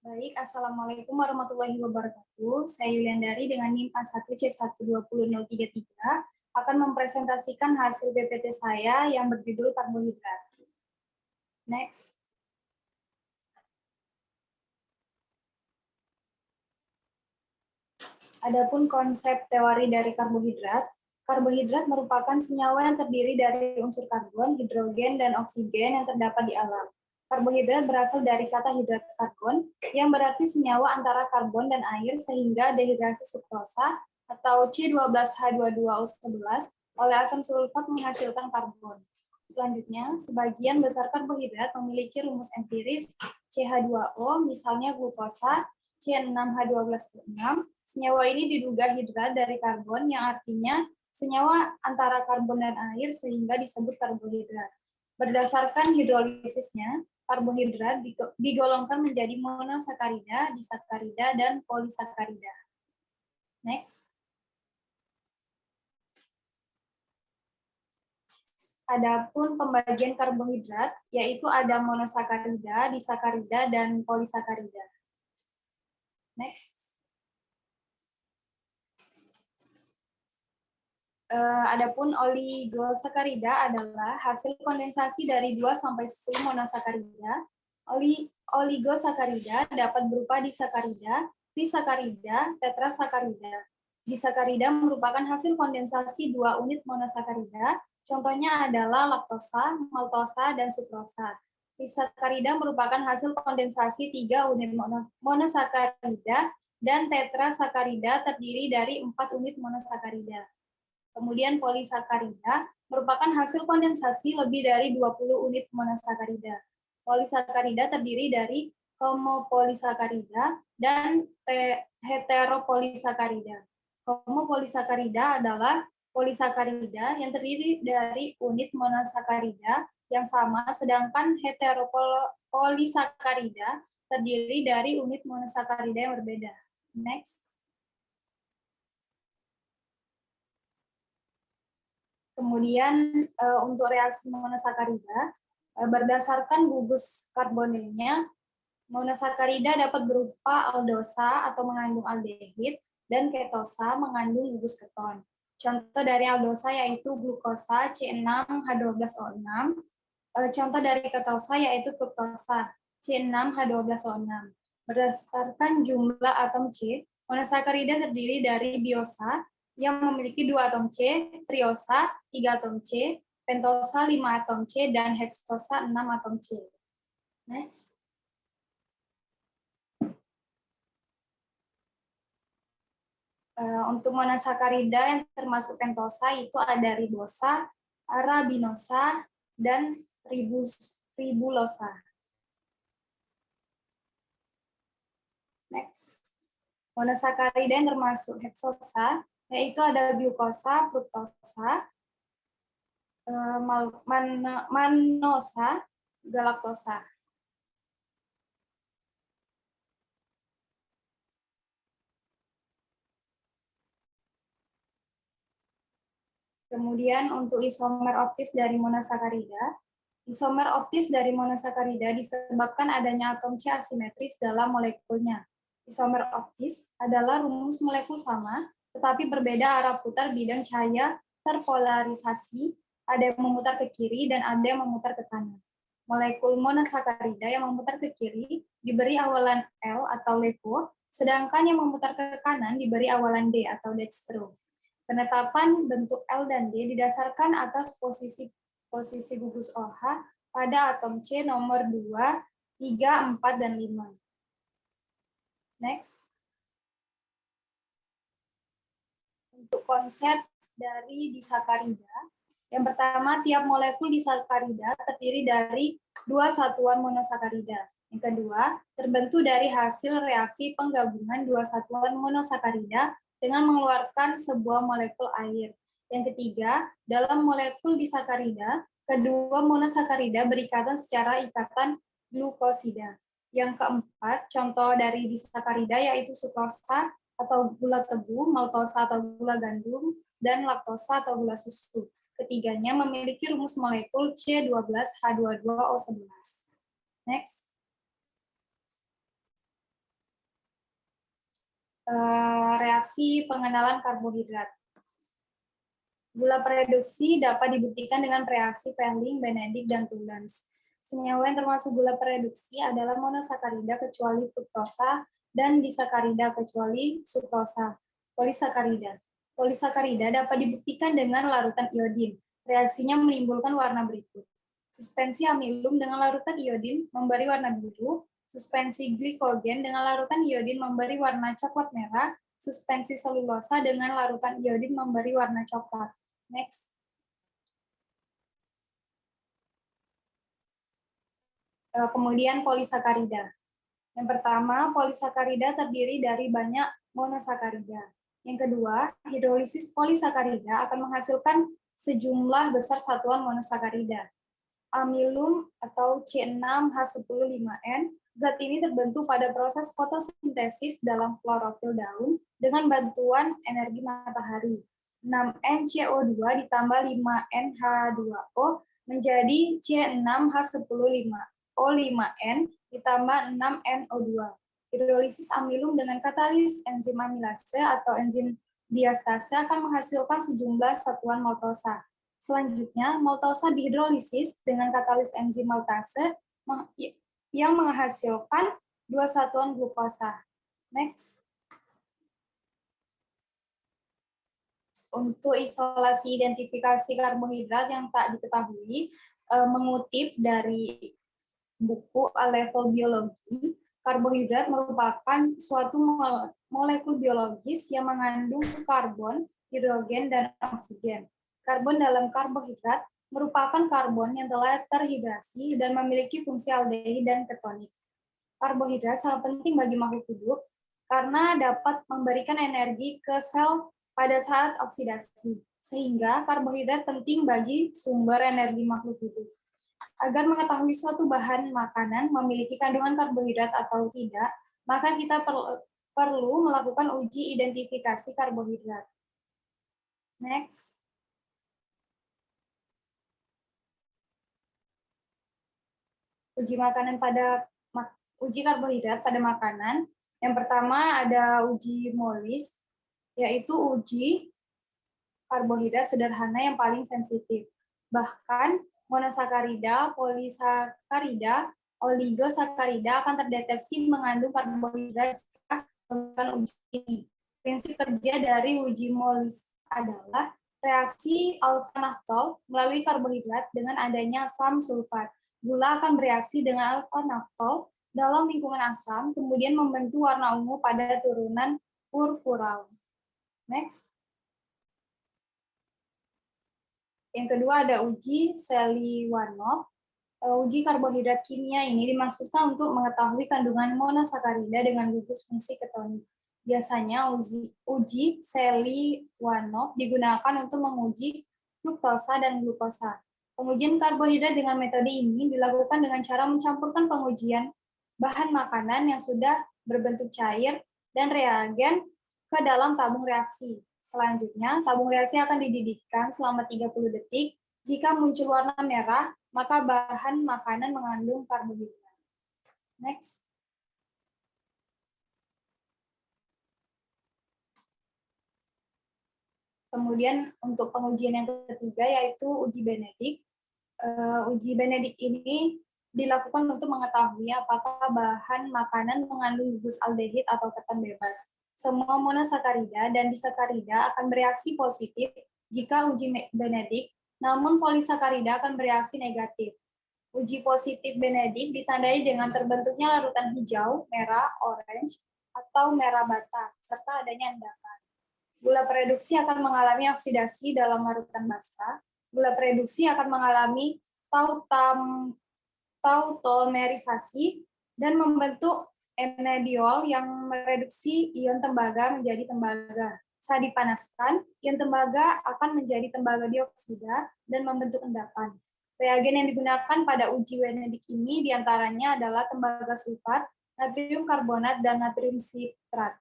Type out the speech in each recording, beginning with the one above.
Baik, Assalamualaikum warahmatullahi wabarakatuh. Saya Yuliandari dengan NIM A1C120033 akan mempresentasikan hasil PPT saya yang berjudul karbohidrat. Next. Adapun konsep teori dari karbohidrat, karbohidrat merupakan senyawa yang terdiri dari unsur karbon, hidrogen, dan oksigen yang terdapat di alam. Karbohidrat berasal dari kata hidrat karbon, yang berarti senyawa antara karbon dan air sehingga dehidrasi sukrosa atau C12H22O11 oleh asam sulfat menghasilkan karbon. Selanjutnya, sebagian besar karbohidrat memiliki rumus empiris CH2O, misalnya glukosa, C6H12O6. Senyawa ini diduga hidrat dari karbon, yang artinya senyawa antara karbon dan air sehingga disebut karbohidrat. Berdasarkan hidrolisisnya, karbohidrat digolongkan menjadi monosakarida, disakarida, dan polisakarida. Next. Adapun pembagian karbohidrat, yaitu ada monosakarida, disakarida, dan polisakarida. Next. Adapun oligosakarida adalah hasil kondensasi dari 2-10 monosakarida. Oligosakarida dapat berupa disakarida, trisakarida, tetrasakarida. Disakarida merupakan hasil kondensasi 2 unit monosakarida. Contohnya adalah laktosa, maltosa, dan sukrosa. Trisakarida merupakan hasil kondensasi 3 unit monosakarida, dan tetrasakarida terdiri dari 4 unit monosakarida. Kemudian polisakarida merupakan hasil kondensasi lebih dari 20 unit monosakarida. Polisakarida terdiri dari homopolisakarida dan heteropolisakarida. Homopolisakarida adalah polisakarida yang terdiri dari unit monosakarida yang sama, sedangkan heteropolisakarida terdiri dari unit monosakarida yang berbeda. Next. Kemudian untuk reaksi monosakarida, berdasarkan gugus karbonilnya, monosakarida dapat berupa aldosa atau mengandung aldehid dan ketosa mengandung gugus keton. Contoh dari aldosa yaitu glukosa C6H12O6. Contoh dari ketosa yaitu fruktosa C6H12O6. Berdasarkan jumlah atom C, monosakarida terdiri dari biosa yang memiliki 2 atom C, triosa 3 atom C, pentosa 5 atom C, dan heksosa 6 atom C. Next. Untuk monosakarida yang termasuk pentosa itu ada ribosa, arabinosa, dan ribulosa. Next. Monosakarida yang termasuk heksosa yaitu ada glukosa, fruktosa, manosa, galaktosa. Kemudian untuk isomer optis dari monosakarida, isomer optis dari monosakarida disebabkan adanya atom C asimetris dalam molekulnya. Isomer optis adalah rumus molekul sama, tetapi berbeda arah putar bidang cahaya terpolarisasi, ada yang memutar ke kiri dan ada yang memutar ke kanan. Molekul monosakarida yang memutar ke kiri diberi awalan L atau LEFO, sedangkan yang memutar ke kanan diberi awalan D atau dextro. Penetapan bentuk L dan D didasarkan atas posisi gugus OH pada atom C nomor 2, 3, 4, dan 5. Next. Untuk konsep dari disakarida, yang pertama, tiap molekul disakarida terdiri dari 2 satuan monosakarida. Yang kedua, terbentuk dari hasil reaksi penggabungan 2 satuan monosakarida dengan mengeluarkan sebuah molekul air. Yang ketiga, dalam molekul disakarida, kedua monosakarida berikatan secara ikatan glukosida. Yang keempat, contoh dari disakarida yaitu sukrosa atau gula tebu, maltosa atau gula gandum, dan laktosa atau gula susu. Ketiganya memiliki rumus molekul C12H22O11. Next. reaksi pengenalan karbohidrat. Gula pereduksi dapat dibuktikan dengan reaksi Perling, Benedict, dan Toulons. Senyawa yang termasuk gula pereduksi adalah monosakarida kecuali fruktosa dan disakarida kecuali sukrosa. Polisakarida. Polisakarida dapat dibuktikan dengan larutan iodin. Reaksinya menimbulkan warna berikut. Suspensi amilum dengan larutan iodin memberi warna biru. Suspensi glikogen dengan larutan iodin memberi warna coklat merah. Suspensi selulosa dengan larutan iodin memberi warna coklat. Next. Kemudian polisakarida. Yang pertama, polisakarida terdiri dari banyak monosakarida. Yang kedua, hidrolisis polisakarida akan menghasilkan sejumlah besar satuan monosakarida. Amilum atau C6H10-5N, zat ini terbentuk pada proses fotosintesis dalam klorofil daun dengan bantuan energi matahari. 6NCO2 ditambah 5NH2O menjadi C6H10-5O5N ditambah 6NO2. Hidrolisis amilum dengan katalis enzim amilase atau enzim diastase akan menghasilkan sejumlah satuan maltosa. Selanjutnya, maltosa dihidrolisis dengan katalis enzim maltase yang menghasilkan 2 satuan glukosa. Next. Untuk isolasi identifikasi karbohidrat yang tak diketahui, mengutip dari buku A-Level Biologi, karbohidrat merupakan suatu molekul biologis yang mengandung karbon, hidrogen, dan oksigen. Karbon dalam karbohidrat merupakan karbon yang telah terhidrasi dan memiliki fungsi aldehid dan ketonik. Karbohidrat sangat penting bagi makhluk hidup karena dapat memberikan energi ke sel pada saat oksidasi, sehingga karbohidrat penting bagi sumber energi makhluk hidup. Agar mengetahui suatu bahan makanan memiliki kandungan karbohidrat atau tidak, maka kita perlu melakukan uji identifikasi karbohidrat. Next. Uji karbohidrat pada makanan. Yang pertama ada uji Molis, yaitu uji karbohidrat sederhana yang paling sensitif. Bahkan monosakarida, polisakarida, oligosakarida akan terdeteksi mengandung karbohidrat jika melakukan uji ini. Prinsip kerja dari uji Molis adalah reaksi alfa-naftol melalui karbohidrat dengan adanya asam sulfat. Gula akan bereaksi dengan alfa-naftol dalam lingkungan asam, kemudian membentuk warna ungu pada turunan furfural. Next. Yang kedua ada uji Seliwanov. Uji karbohidrat kimia ini dimaksudkan untuk mengetahui kandungan monosakarida dengan gugus fungsi ketonik. Biasanya uji Seliwanov digunakan untuk menguji fruktosa dan glukosa. Pengujian karbohidrat dengan metode ini dilakukan dengan cara mencampurkan pengujian bahan makanan yang sudah berbentuk cair dan reagen ke dalam tabung reaksi. Selanjutnya, tabung reaksi akan dididihkan selama 30 detik. Jika muncul warna merah, maka bahan makanan mengandung karbohidrat. Next. Kemudian untuk pengujian yang ketiga yaitu uji Benedict. Uji Benedict ini dilakukan untuk mengetahui apakah bahan makanan mengandung gugus aldehid atau keton bebas. Semua monosakarida dan disakarida akan bereaksi positif jika uji Benedict, namun polisakarida akan bereaksi negatif. Uji positif Benedict ditandai dengan terbentuknya larutan hijau, merah, orange, atau merah bata, serta adanya endapan. Gula pereduksi akan mengalami oksidasi dalam larutan basa. Gula pereduksi akan mengalami tautomerisasi dan membentuk enediol yang mereduksi ion tembaga menjadi tembaga. Saat dipanaskan, ion tembaga akan menjadi tembaga dioksida dan membentuk endapan. Reagen yang digunakan pada uji Benedict ini diantaranya adalah tembaga sulfat, natrium karbonat, dan natrium sitrat.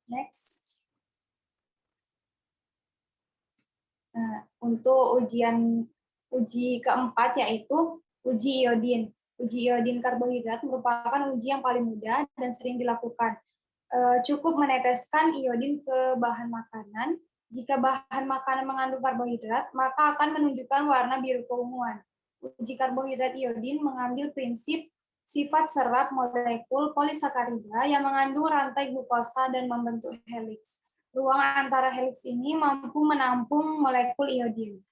Next. Nah, untuk uji keempat yaitu uji iodin. Uji iodin karbohidrat merupakan uji yang paling mudah dan sering dilakukan. Cukup meneteskan iodin ke bahan makanan. Jika bahan makanan mengandung karbohidrat, maka akan menunjukkan warna biru keunguan. Uji karbohidrat iodin mengambil prinsip sifat serat molekul polisakarida yang mengandung rantai glukosa dan membentuk heliks. Ruang antara heliks ini mampu menampung molekul iodin.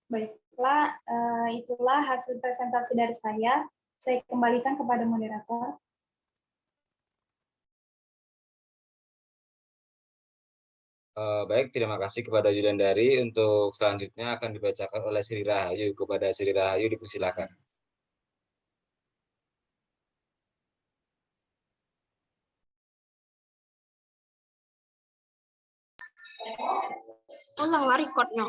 Baiklah, itulah hasil presentasi dari saya. Saya kembalikan kepada moderator. Baik, terima kasih kepada Yulandari. Untuk selanjutnya akan dibacakan oleh Sri Rahayu. Kepada Sri Rahayu dipersilakan. Ulang lah recordnya.